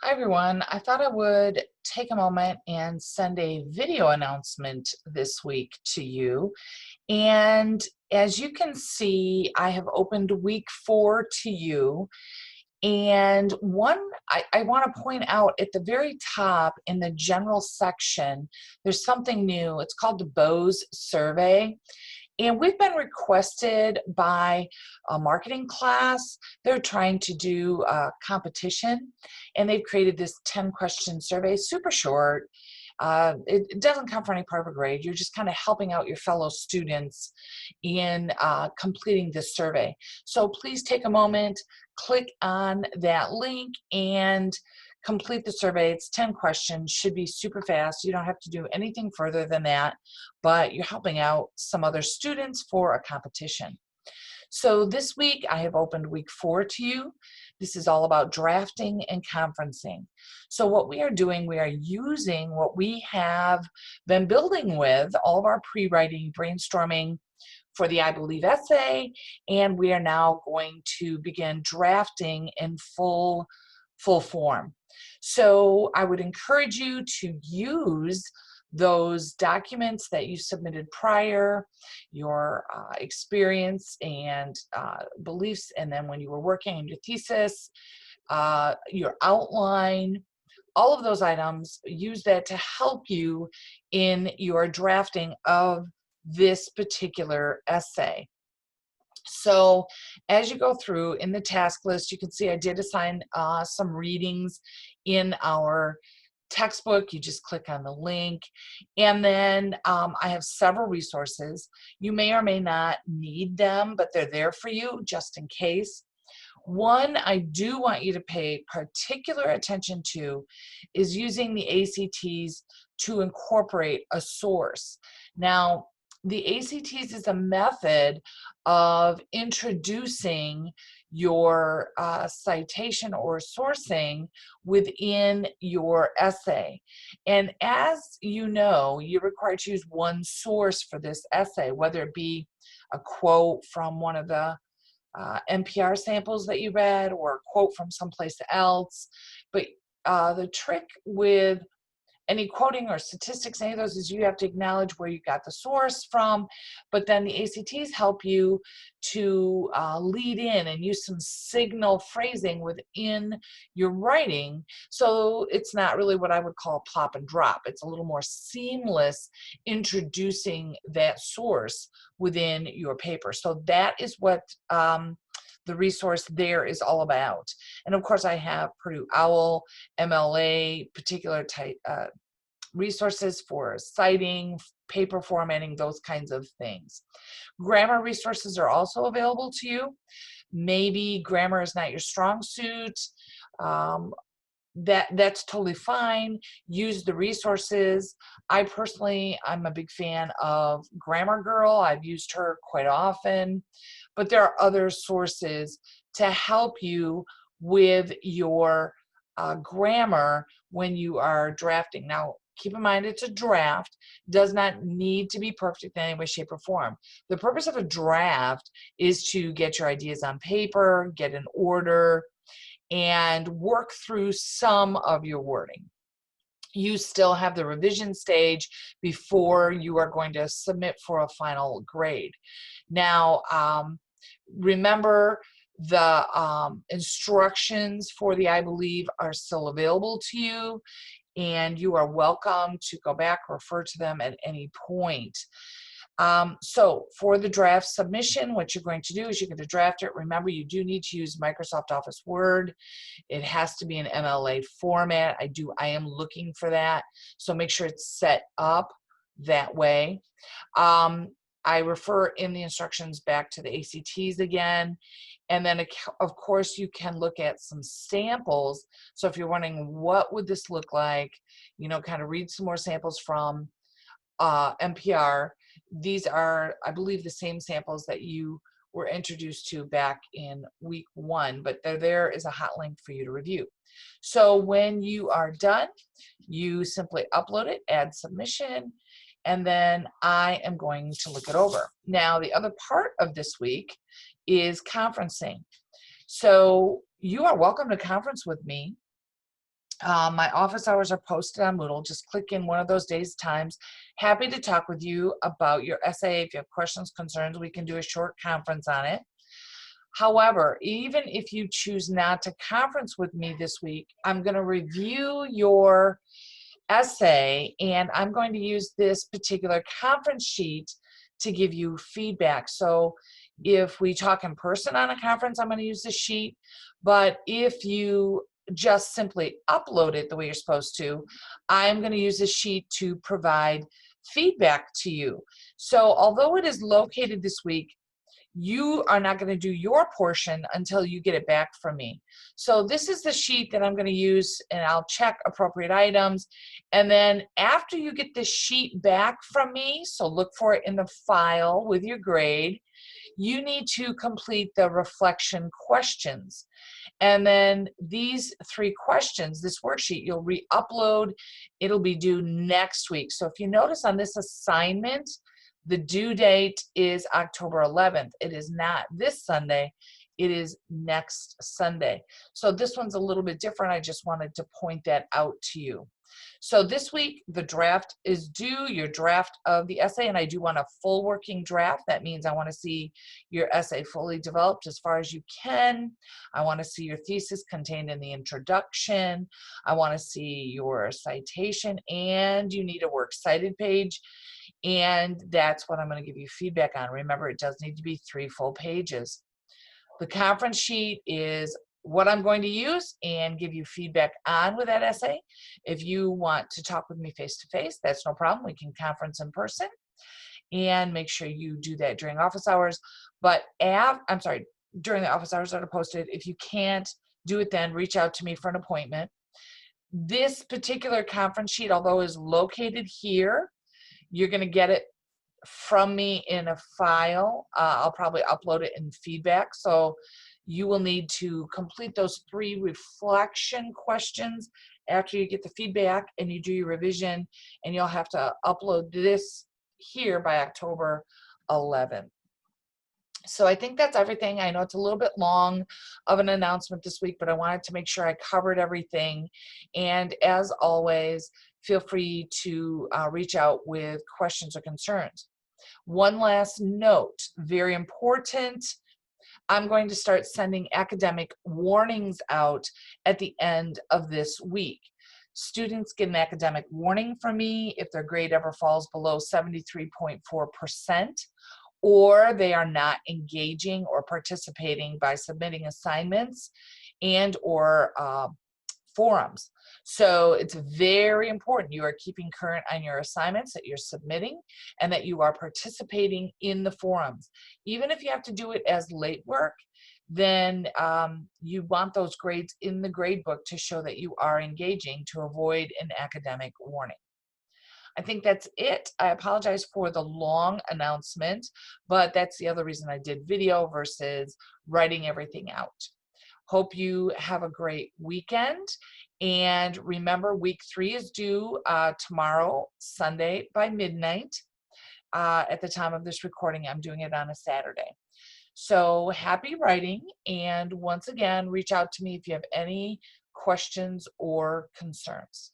Hi everyone. I thought I would take a moment and send a video announcement this week to you. And as you can see, I have opened week 4 to you. And I want to point out at the very top in the general section, there's something new. It's called the Bose survey. And we've been requested by a marketing class. They're trying to do a competition, and they've created this 10-question survey, super short. It doesn't come from any part of a grade. You're just kind of helping out your fellow students in completing this survey. So please take a moment, click on that link, and complete the survey. It's 10 questions, should be super fast. You don't have to do anything further than that, but you're helping out some other students for a competition. So this week I have opened week 4 to you. This is all about drafting and conferencing. So what we are doing, we are using what we have been building with, all of our pre-writing, brainstorming for the I Believe essay, and we are now going to begin drafting in full form. So I would encourage you to use those documents that you submitted prior, your experience and beliefs, and then when you were working on your thesis, your outline, all of those items, use that to help you in your drafting of this particular essay. So as you go through in the task list, you can see I did assign some readings in our textbook. You just click on the link, and then I have several resources. You may or may not need them, but they're there for you just in case. One I do want you to pay particular attention to is using the ACTs to incorporate a source. Now, the ACTs is a method of introducing your citation or sourcing within your essay. And as you know, you're required to use one source for this essay, whether it be a quote from one of the NPR samples that you read or a quote from someplace else. But the trick with any quoting or statistics, any of those, is you have to acknowledge where you got the source from, but then the ACTs help you to lead in and use some signal phrasing within your writing, so it's not really what I would call plop and drop. It's a little more seamless introducing that source within your paper. So that is what the resource there is all about. And of course I have Purdue OWL, MLA, particular type resources for citing, paper formatting, those kinds of things. Grammar resources are also available to you. Maybe grammar is not your strong suit. That's totally fine. Use the resources. I'm a big fan of Grammar Girl. I've used her quite often, but there are other sources to help you with your grammar when you are drafting. Now, keep in mind it's a draft, does not need to be perfect in any way, shape, or form. The purpose of a draft is to get your ideas on paper, get an order, and work through some of your wording. You still have the revision stage before you are going to submit for a final grade. Now, remember, the instructions for the I Believe are still available to you, and you are welcome to go back, refer to them at any point. So for the draft submission, what you're going to do is you're going to draft it. Remember, you do need to use Microsoft Office Word. It has to be an MLA format. I am looking for that. So make sure it's set up that way. I refer in the instructions back to the ACTs again. And then, of course, you can look at some samples. So if you're wondering what would this look like, kind of read some more samples from NPR. These are, I believe, the same samples that you were introduced to back in week 1, but there is a hot link for you to review. So when you are done, you simply upload it, add submission, and then I am going to look it over. Now, the other part of this week is conferencing. So you are welcome to conference with me My office hours are posted on Moodle. Just click in one of those days' times. Happy to talk with you about your essay. If you have questions, concerns, we can do a short conference on it. However, even if you choose not to conference with me this week, I'm going to review your essay and I'm going to use this particular conference sheet to give you feedback. So if we talk in person on a conference, I'm going to use this sheet. But if you just simply upload it the way you're supposed to, I'm going to use this sheet to provide feedback to you. So although it is located this week, you are not going to do your portion until you get it back from me. So this is the sheet that I'm going to use, and I'll check appropriate items. And then after you get this sheet back from me, so look for it in the file with your grade, you need to complete the reflection questions. And then these 3 questions, this worksheet, you'll re-upload. It'll be due next week. So if you notice on this assignment, the due date is October 11th. It is not this Sunday. It is next Sunday. So this one's a little bit different. I just wanted to point that out to you. So this week, the draft is due, your draft of the essay, and I do want a full working draft. That means I want to see your essay fully developed as far as you can. I want to see your thesis contained in the introduction. I want to see your citation, and you need a works cited page. And that's what I'm going to give you feedback on. Remember, it does need to be 3 full pages. The conference sheet is what I'm going to use and give you feedback on with that essay. If you want to talk with me face-to-face, that's no problem. We can conference in person and make sure you do that during office hours. But during the office hours that are posted. If you can't do it then, reach out to me for an appointment. This particular conference sheet, although is located here, you're going to get it from me in a file. I'll probably upload it in feedback. So you will need to complete those 3 reflection questions after you get the feedback and you do your revision, and you'll have to upload this here by October 11th. So I think that's everything. I know it's a little bit long of an announcement this week, but I wanted to make sure I covered everything. And as always, feel free to reach out with questions or concerns. One last note, very important. I'm going to start sending academic warnings out at the end of this week. Students get an academic warning from me if their grade ever falls below 73.4%. or they are not engaging or participating by submitting assignments and or forums. So it's very important you are keeping current on your assignments that you're submitting and that you are participating in the forums. Even if you have to do it as late work, then you want those grades in the grade book to show that you are engaging to avoid an academic warning. I think that's it. I apologize for the long announcement, but that's the other reason I did video versus writing everything out. Hope you have a great weekend. And remember, week 3 is due tomorrow, Sunday by midnight. At the time of this recording, I'm doing it on a Saturday. So happy writing. And once again, reach out to me if you have any questions or concerns.